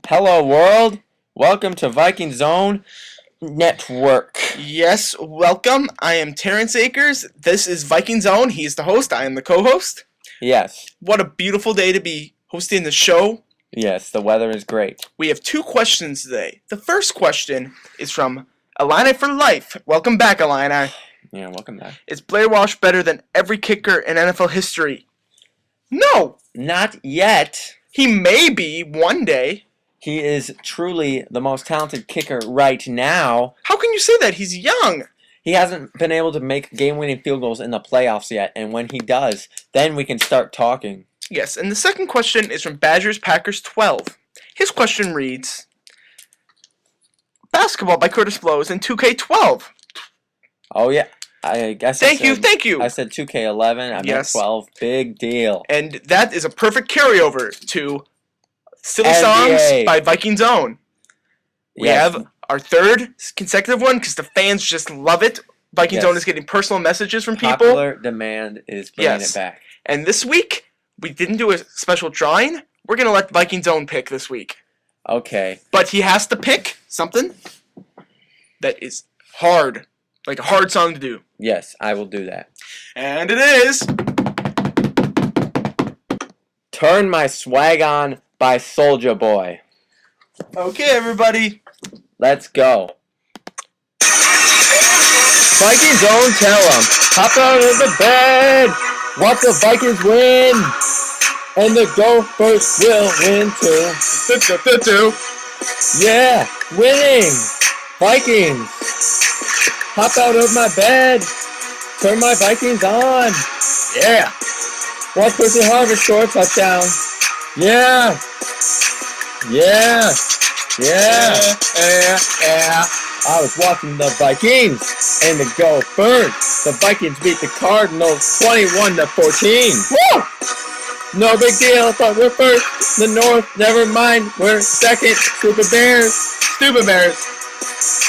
Hello, world. Welcome to VikingsOwn Network. Yes, welcome. I am Terrance Akers. This is VikingsOwn. He's the host. I am the co-host. Yes. What a beautiful day to be hosting the show. Yes, the weather is great. We have two questions today. The first question is from Illini for Life. Welcome back, Illini. Yeah, welcome back. Is Blair Walsh better than every kicker in NFL history? No. Not yet. He may be one day. He is truly the most talented kicker right now. How can you say that? He's young. He hasn't been able to make game-winning field goals in the playoffs yet, and when he does, then we can start talking. Yes, and the second question is from Badgers Packers 12. His question reads, Basketball by Curtis Blows in 2K12. Oh, yeah. I guess Thank you. I said 2K11. I meant 12. Big deal. And that is a perfect carryover to Silly NBA. Songs by VikingsOwn. We Yes. have our third consecutive one because the fans just love it. VikingsOwn Yes. is getting personal messages from people. Popular demand is bringing it back. And this week, we didn't do a special drawing. We're going to let VikingsOwn pick this week. Okay. But he has to pick something that is hard. Like a hard song to do. Yes, I will do that. And it is Turn My Swag On by Soulja Boy. Okay, everybody. Let's go. VikingsOwn, tell 'em. Hop out of the bed. Watch the Vikings win. And the Gophers will win too. Yeah, winning. Vikings. Hop out of my bed. Turn my Vikings on. Yeah. Watch Percy Harvard score a touchdown. Yeah. Yeah. Yeah. Yeah. I was watching the Vikings and the Gophers. The Vikings beat the Cardinals 21-14. Woo! No big deal. Thought we're first. The North, never mind. We're second. Stupid Bears. Stupid Bears.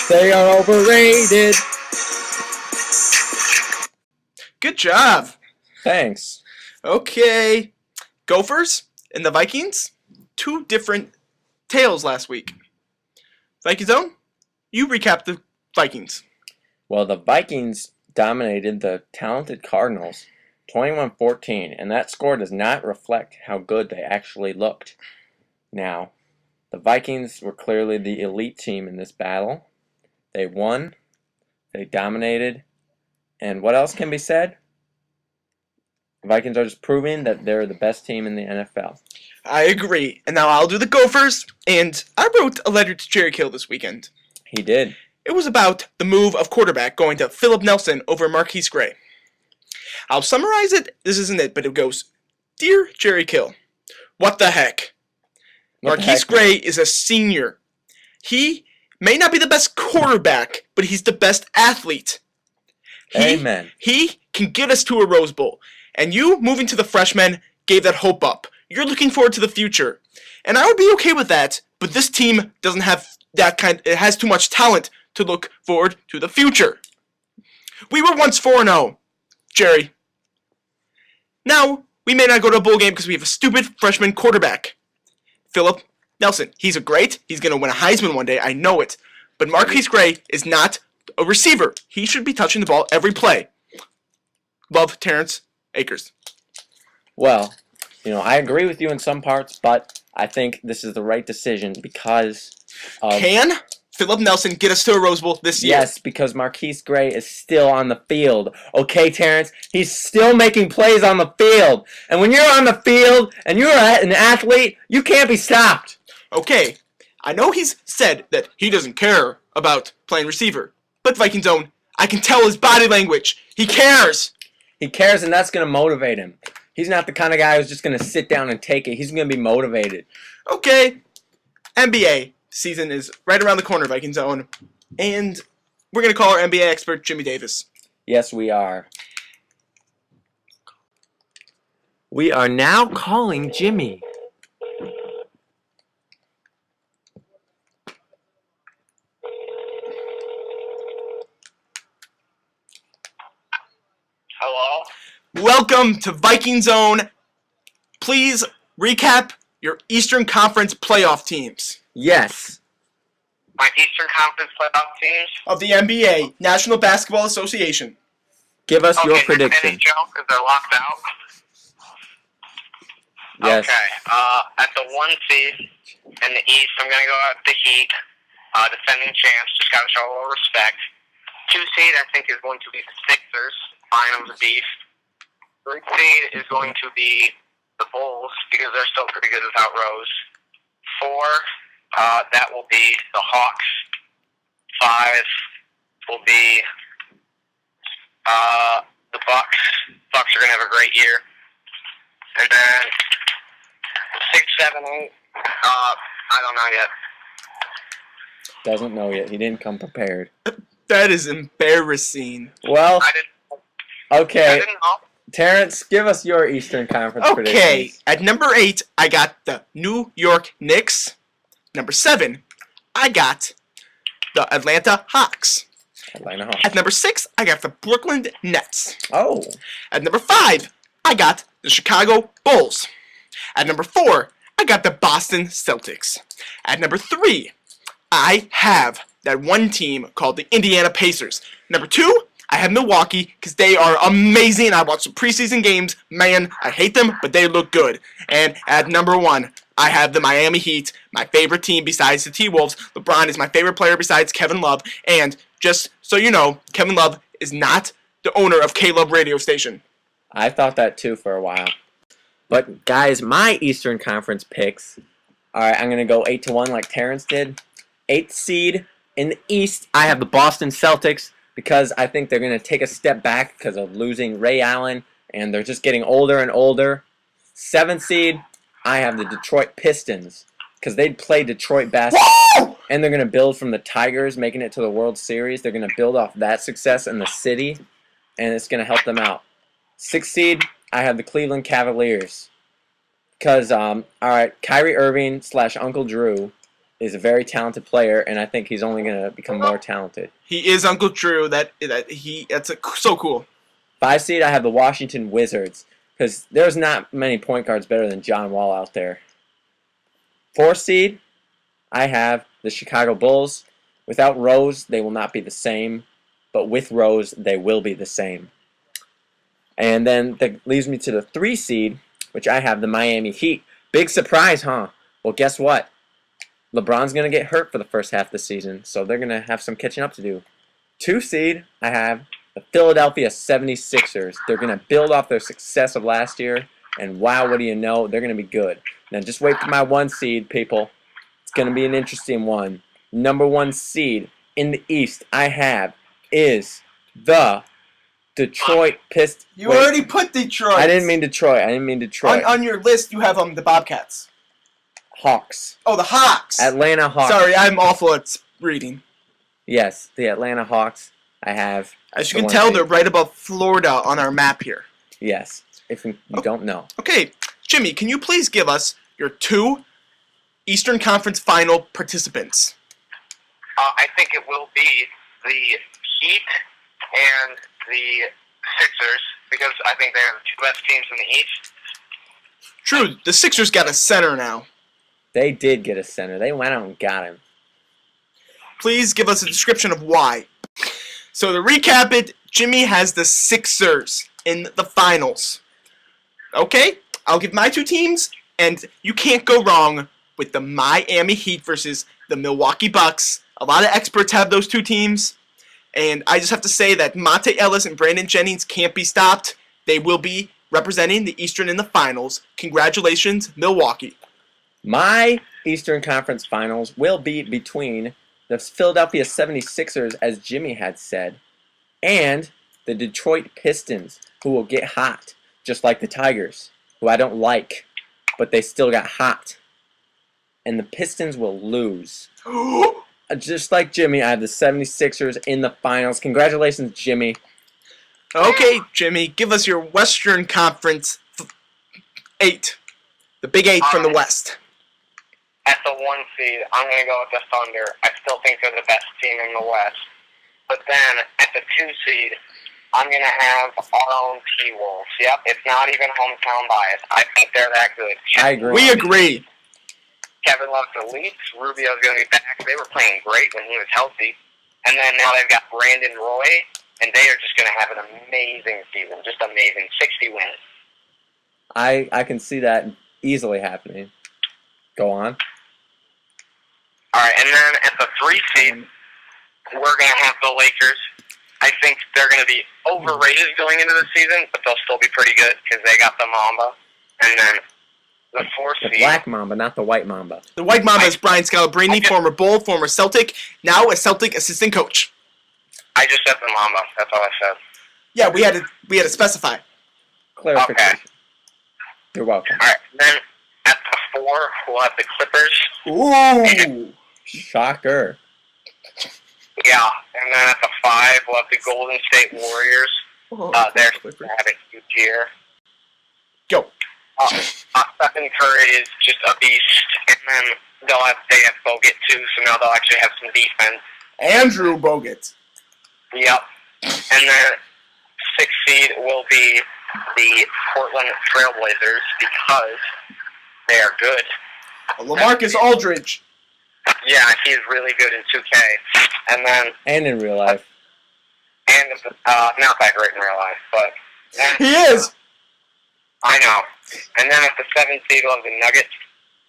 They are overrated. Good job. Thanks. Okay. Gophers and the Vikings. Two different tales last week. VikingsOwn, you recap the Vikings. Well, the Vikings dominated the talented Cardinals 21-14, and that score does not reflect how good they actually looked. Now, the Vikings were clearly the elite team in this battle. They won, they dominated, and what else can be said? The Vikings are just proving that they're the best team in the NFL. I agree. And now I'll do the Gophers, and I wrote a letter to Jerry Kill this weekend. He did. It was about the move of quarterback going to Philip Nelson over Marquise Gray. I'll summarize it. This isn't it, but it goes, Dear Jerry Kill, what the heck? Marquise Gray is a senior. He may not be the best quarterback, but he's the best athlete. Amen. He can get us to a Rose Bowl. And you, moving to the freshmen, gave that hope up. You're looking forward to the future. And I would be okay with that, but this team doesn't have that kind. It has too much talent to look forward to the future. We were once 4-0, Jerry. Now, we may not go to a bowl game because we have a stupid freshman quarterback. Philip Nelson, he's great. He's going to win a Heisman one day, I know it. But Marquise Gray is not a receiver. He should be touching the ball every play. Love, Terrance Akers. Well, I agree with you in some parts, but I think this is the right decision because of... Can Philip Nelson get us to a Rose Bowl this year? Yes, because Marquise Gray is still on the field. Okay, Terrance? He's still making plays on the field. And when you're on the field and you're an athlete, you can't be stopped. Okay, I know he's said that he doesn't care about playing receiver, but VikingsOwn, I can tell his body language. He cares. He cares, and that's going to motivate him. He's not the kind of guy who's just going to sit down and take it. He's going to be motivated. Okay, NBA season is right around the corner, VikingsOwn, and we're going to call our NBA expert, Jimmy Davis. Yes, we are. We are now calling Jimmy. Hello? Welcome to VikingsOwn. Please recap your Eastern Conference playoff teams Yes. My Eastern Conference playoff teams? of the NBA, National Basketball Association. Give us your Okay, prediction. NHL, because they're locked out. Yes. Okay, at the 1 seed in the East, I'm going to go out the Heat. Defending champs, just got to show a little respect. 2 seed, I think, is going to be the Sixers. Finals beef. 3 seed is going to be the Bulls, because they're still pretty good without Rose. 4, that will be the Hawks. 5 will be the Bucks. Bucks are going to have a great year. And then 6, 7, 8, I don't know yet. Doesn't know yet. He didn't come prepared. That is embarrassing. Well, I okay. didn't know. Terrance, give us your Eastern Conference Okay, predictions. at number 8, I got the New York Knicks. Number 7, I got the Atlanta Hawks. Atlanta Hawks. At number 6, I got the Brooklyn Nets. Oh. At number 5, I got the Chicago Bulls. At number 4, I got the Boston Celtics. At number 3, I have that one team called the Indiana Pacers. Number 2, I have Milwaukee because they are amazing. I watched the preseason games. Man, I hate them, but they look good. And at number 1, I have the Miami Heat, my favorite team besides the T-Wolves. LeBron is my favorite player besides Kevin Love. And just so you know, Kevin Love is not the owner of K-Love radio station. I thought that too for a while. But guys, my Eastern Conference picks. Alright, I'm gonna go 8-1 like Terrance did. 8th seed in the East, I have the Boston Celtics because I think they're gonna take a step back because of losing Ray Allen and they're just getting older and older. 7th seed, I have the Detroit Pistons because they'd play Detroit basketball and they're gonna build from the Tigers making it to the World Series. They're gonna build off that success in the city and it's gonna help them out. 6th seed, I have the Cleveland Cavaliers. Because, alright, Kyrie Irving / Uncle Drew is a very talented player, and I think he's only going to become more talented. He is Uncle Drew. That's so cool. 5 seed, I have the Washington Wizards. Because there's not many point guards better than John Wall out there. 4 seed, I have the Chicago Bulls. Without Rose, they will not be the same. But with Rose, they will be the same. And then that leaves me to the 3 seed, which I have the Miami Heat. Big surprise, huh? Well, guess what? LeBron's going to get hurt for the first half of the season, so they're going to have some catching up to do. 2 seed, I have the Philadelphia 76ers. They're going to build off their success of last year, and wow, what do you know? They're going to be good. Now, just wait for my 1 seed, people. It's going to be an interesting one. Number 1 seed in the East I have is the Detroit Pistons. You already put Detroit. I didn't mean Detroit. On your list, you have the Bobcats. Hawks. Oh, the Hawks. Atlanta Hawks. Sorry, I'm awful at reading. Yes, the Atlanta Hawks. I have. As you can tell, they're right above Florida on our map here. Yes, if you don't know. Okay, Jimmy, can you please give us your 2 Eastern Conference Final participants? I think it will be the Heat and the Sixers, because I think they're the 2 best teams in the East. True, the Sixers got a center now. They did get a center. They went out and got him. Please give us a description of why. So to recap it, Jimmy has the Sixers in the finals. Okay, I'll give my 2 teams, and you can't go wrong with the Miami Heat versus the Milwaukee Bucks. A lot of experts have those 2 teams, and I just have to say that Monte Ellis and Brandon Jennings can't be stopped. They will be representing the Eastern in the finals. Congratulations, Milwaukee. My Eastern Conference Finals will be between the Philadelphia 76ers, as Jimmy had said, and the Detroit Pistons, who will get hot, just like the Tigers, who I don't like, but they still got hot. And the Pistons will lose. Just like Jimmy, I have the 76ers in the finals. Congratulations, Jimmy. Okay, Jimmy, give us your Western Conference 8. The Big 8 from the West. At the 1 seed, I'm going to go with the Thunder. I still think they're the best team in the West. But then, at the 2 seed, I'm going to have our own T-Wolves. Yep, it's not even hometown bias. I think they're that good. I agree. We agree. Kevin Love's elite. Rubio's going to be back. They were playing great when he was healthy. And then now they've got Brandon Roy, and they are just going to have an amazing season. Just amazing. 60 wins. I can see that easily happening. Go on. All right, and then at the 3 seed, we're going to have the Lakers. I think they're going to be overrated going into the season, but they'll still be pretty good because they got the Mamba. And then the 4 The seed. black Mamba, not the white Mamba. The White Mamba is Brian Scalabrine, former Bull, former Celtic, now a Celtic assistant coach. I just said the Mamba. That's all I said. Yeah, we had to specify. Clarification. Okay. You're welcome. All right, then at the 4, we'll have the Clippers. Ooh. Shocker. Yeah, and then at the 5, we'll have the Golden State Warriors. They're having a huge year. Go. Stephen Curry is just a beast, and then they have Bogut too, so now they'll actually have some defense. Andrew Bogut. Yep. And then 6 seed will be the Portland Trailblazers because they are good. LaMarcus Aldridge. Yeah, he's really good in 2K. And then And in real life. and not that great in real life, but He is. I know. And then at the 7th seed, we'll have the Nuggets.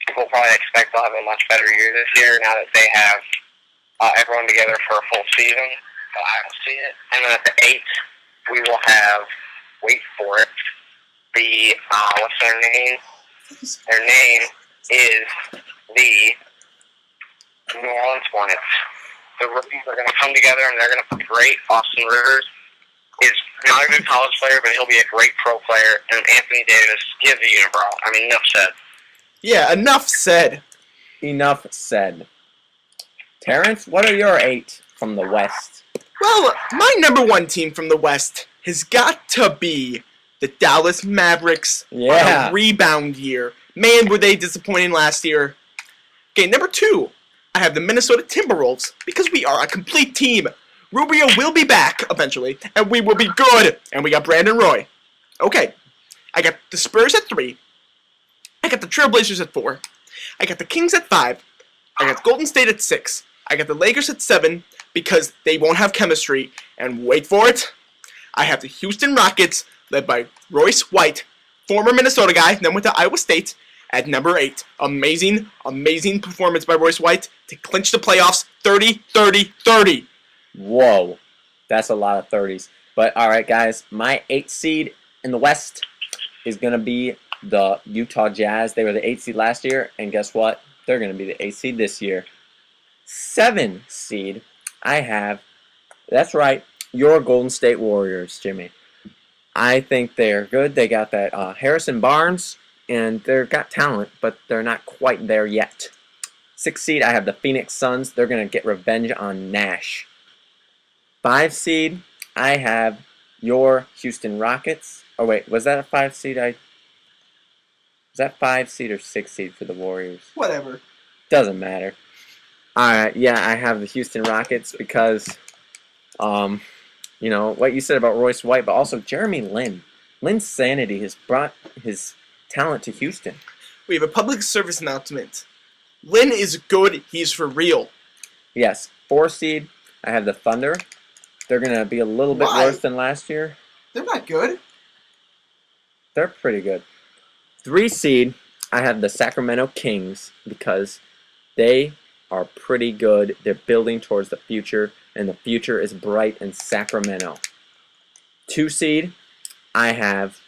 People probably expect they'll have a much better year this year now that they have everyone together for a full season. But I don't see it. And then at the 8th, we will have, wait for it, the, what's their name? Their name is the New Orleans Hornets. The rookies are going to come together and they're going to play great. Austin Rivers is not a good college player, but he'll be a great pro player. And Anthony Davis is a unibrow. I mean, enough said. Yeah, enough said. Enough said. Terrance, what are your 8 from the West? Well, my number 1 team from the West has got to be the Dallas Mavericks Yeah. on a rebound year. Man, were they disappointing last year. Okay, number 2, I have the Minnesota Timberwolves because we are a complete team. Rubio will be back eventually, and we will be good. And we got Brandon Roy. Okay, I got the Spurs at 3. I got the Trailblazers at 4. I got the Kings at 5. I got Golden State at 6. I got the Lakers at 7 because they won't have chemistry. And wait for it, I have the Houston Rockets led by Royce White, former Minnesota guy, then went to Iowa State, at number 8. Amazing, amazing performance by Royce White to clinch the playoffs 30-30-30. Whoa. That's a lot of 30s. But, alright, guys, my 8th seed in the West is going to be the Utah Jazz. They were the 8th seed last year, and guess what? They're going to be the 8th seed this year. 7th seed, I have, that's right, your Golden State Warriors, Jimmy. I think they're good. They got that Harrison Barnes, and they've got talent, but they're not quite there yet. 6th seed, I have the Phoenix Suns. They're going to get revenge on Nash. 5 seed, I have your Houston Rockets. Oh, wait, was that a 5 seed? Was that 5 seed or 6 seed for the Warriors? Whatever. Doesn't matter. Alright, yeah, I have the Houston Rockets because, you know, what you said about Royce White, but also Jeremy Lin. Lin's sanity has brought his talent to Houston. We have a public service announcement. Lin is good. He's for real. Yes, 4 seed, I have the Thunder. They're going to be a little bit Why? worse than last year. They're not good. They're pretty good. 3 seed, I have the Sacramento Kings because they are pretty good. They're building towards the future, and the future is bright in Sacramento. 2 seed, I have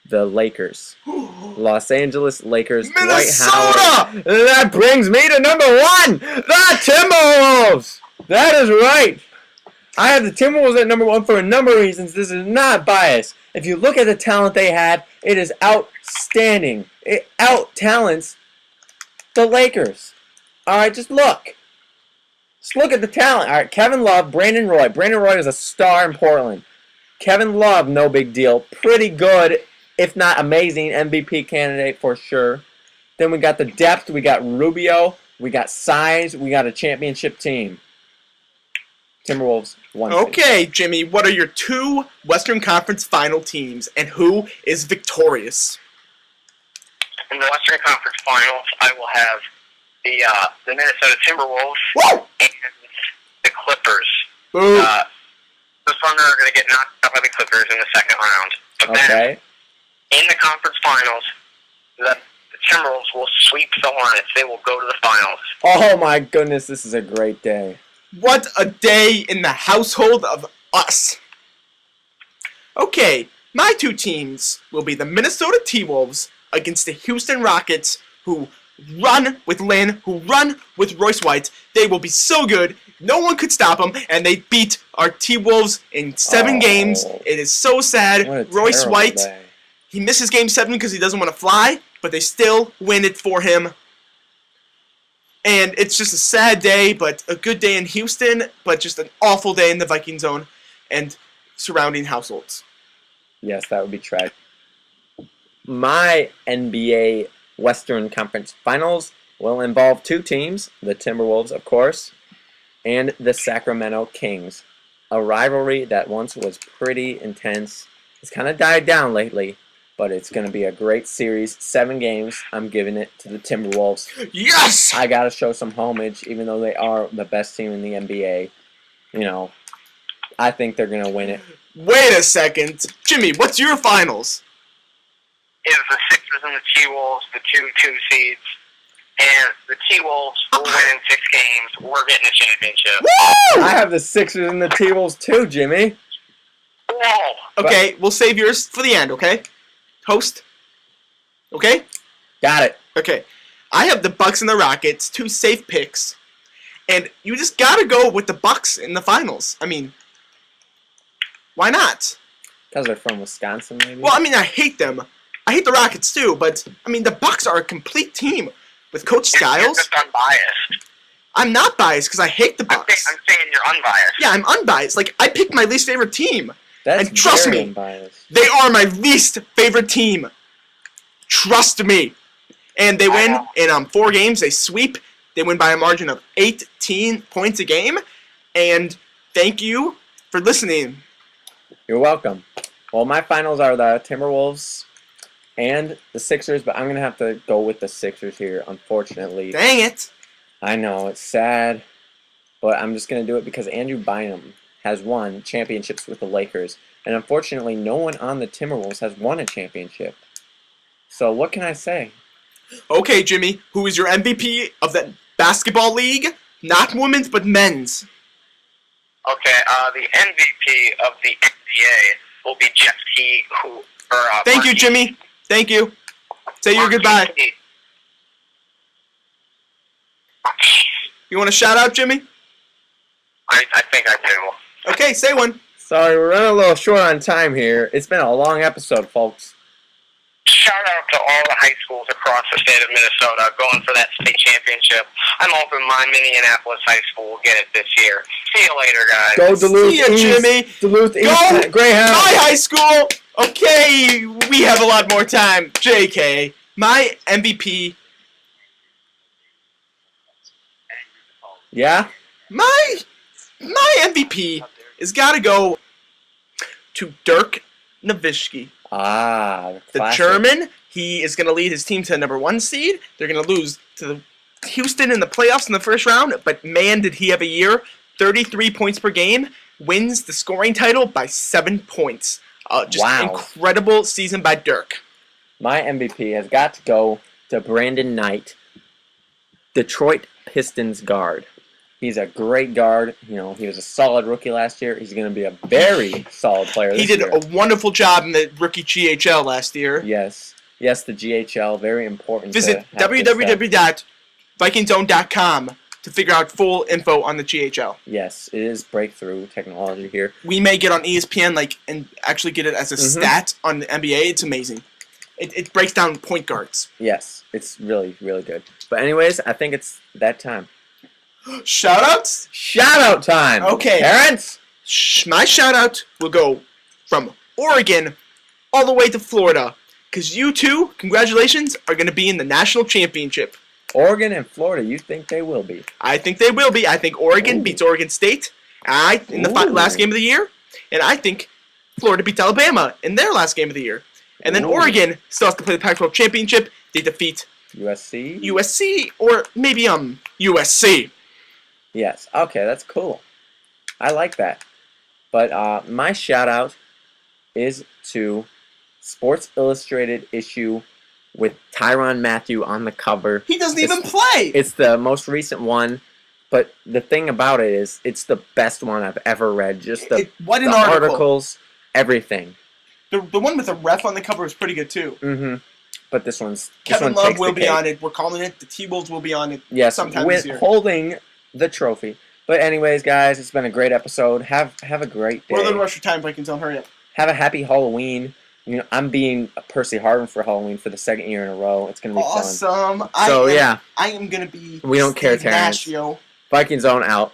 the Lakers. Los Angeles Lakers. Dwight Minnesota! Howard. That brings me to number 1, the Timberwolves. That is right. I have the Timberwolves at number 1 for a number of reasons. This is not biased. If you look at the talent they have, it is outstanding. It out-talents the Lakers. Alright, just look. Just look at the talent. Alright, Kevin Love, Brandon Roy. Brandon Roy is a star in Portland. Kevin Love, no big deal. Pretty good, if not amazing, MVP candidate for sure. Then we got the depth. We got Rubio. We got size. We got a championship team. Timberwolves 1 seed. Okay, Jimmy, what are your 2 Western Conference final teams, and who is victorious? In the Western Conference Finals, I will have the Minnesota Timberwolves Whoa! and the Clippers. Boo. The Thunder are going to get knocked out by the Clippers in the second round. But then, Okay. in the conference finals, the Timberwolves will sweep the Hornets. They will go to the finals. Oh my goodness, this is a great day. What a day in the household of us. Okay, my 2 teams will be the Minnesota T-Wolves against the Houston Rockets, who run with Lynn, who run with Royce White. They will be so good. No one could stop them, and they beat our T-Wolves in 7 games. It is so sad. What a Royce terrible White, day. he misses Game 7 because he doesn't want to fly, but they still win it for him. And it's just a sad day, but a good day in Houston, but just an awful day in the Viking zone and surrounding households. Yes, that would be tragic. My NBA Western Conference Finals will involve 2 teams, the Timberwolves, of course, and the Sacramento Kings. A rivalry that once was pretty intense. It's kind of died down lately, but it's going to be a great series. 7 games. I'm giving it to the Timberwolves. Yes! I got to show some homage, even though they are the best team in the NBA. You know, I think they're going to win it. Wait a second. Jimmy, what's your finals? Is the Sixers and the T-Wolves, the 2 seeds. And the T-Wolves will win in 6 games. We're getting a championship. Woo! I have the Sixers and the T-Wolves too, Jimmy. Whoa! Okay, we'll save yours for the end, okay? Host? Okay? Got it. Okay. I have the Bucks and the Rockets, 2 safe picks. And you just gotta go with the Bucks in the finals. I mean, why not? Because they're from Wisconsin, maybe? Well, I mean, I hate them. I hate the Rockets too, but I mean, the Bucks are a complete team with Coach You're Skiles. just unbiased. I'm not biased because I hate the Bucks. I'm saying you're unbiased. Yeah, I'm unbiased. Like, I picked my least favorite team. That's and trust very me, unbiased. they are my least favorite team. Trust me. And they win in 4 games. They sweep. They win by a margin of 18 points a game. And thank you for listening. You're welcome. Well, my finals are the Timberwolves and the Sixers, but I'm going to have to go with the Sixers here, unfortunately. Dang it. I know, it's sad, but I'm just going to do it because Andrew Bynum has won championships with the Lakers, and unfortunately, no one on the Timberwolves has won a championship. So what can I say? Okay, Jimmy, who is your MVP of the basketball league? Not women's, but men's. Okay, the MVP of the NBA will be Jeff Teague, Thank you, Jimmy. Thank you. Say your goodbye. You want a shout out, Jimmy? I think I do. Okay, say one. Sorry, we're running a little short on time here. It's been a long episode, folks. Shout out to all the high schools across the state of Minnesota going for that state championship. I'm hoping my Minneapolis high school will get it this year. See you later, guys. Go Duluth See ya, East. Jimmy. Duluth East. Go Greyhound. my high school. Okay, we have a lot more time. JK, my MVP. Yeah? My MVP has got to go to Dirk Nowitzki. Ah, The classic. German, he is going to lead his team to the #1 seed. They're going to lose to the Houston in the playoffs in the first round, but man, did he have a year. 33 points per game, wins the scoring title by 7 points. Just Wow. incredible season by Dirk. My MVP has got to go to Brandon Knight, Detroit Pistons guard. He's a great guard. You know, he was a solid rookie last year. He's going to be a very solid player this He did year. a wonderful job in the rookie GHL last year. Yes. Yes, the GHL, very important. Visit to have good stuff. www.VikingsOwn.com to figure out full info on the GHL. Yes, it is breakthrough technology here. We may get on ESPN and actually get it as a stat on the NBA. It's amazing. It breaks down point guards. Yes, it's really, really good. But anyways, I think it's that time. Shoutouts? Shout out time. Okay. Terrance? My shoutout will go from Oregon all the way to Florida. Because you two, congratulations, are going to be in the national championship. Oregon and Florida, you think they will be? I think they will be. I think Oregon beats Oregon State. In the last game of the year, and I think Florida beats Alabama in their last game of the year. And then Oregon still has to play the Pac-12 championship. They defeat USC, or maybe USC. Yes. Okay, that's cool. I like that. But my shout out is to Sports Illustrated issue with Tyrann Mathieu on the cover. He doesn't even play. It's the most recent one. But the thing about it is, it's the best one I've ever read. Just the articles, everything. The one with the ref on the cover is pretty good too. Mm-hmm. But this one's Kevin Love will be on it. We're calling it. The T-Wolves will be on it. Yes, sometime this year. Holding the trophy. But anyways, guys, it's been a great episode. Have a great day. We're a little rush for time, VikingsOwn. Hurry up. Have a happy Halloween. You know, I'm being Percy Harvin for Halloween for the second year in a row. It's gonna be awesome. fun. So I am gonna be. We don't care, Terrance. VikingsOwn out.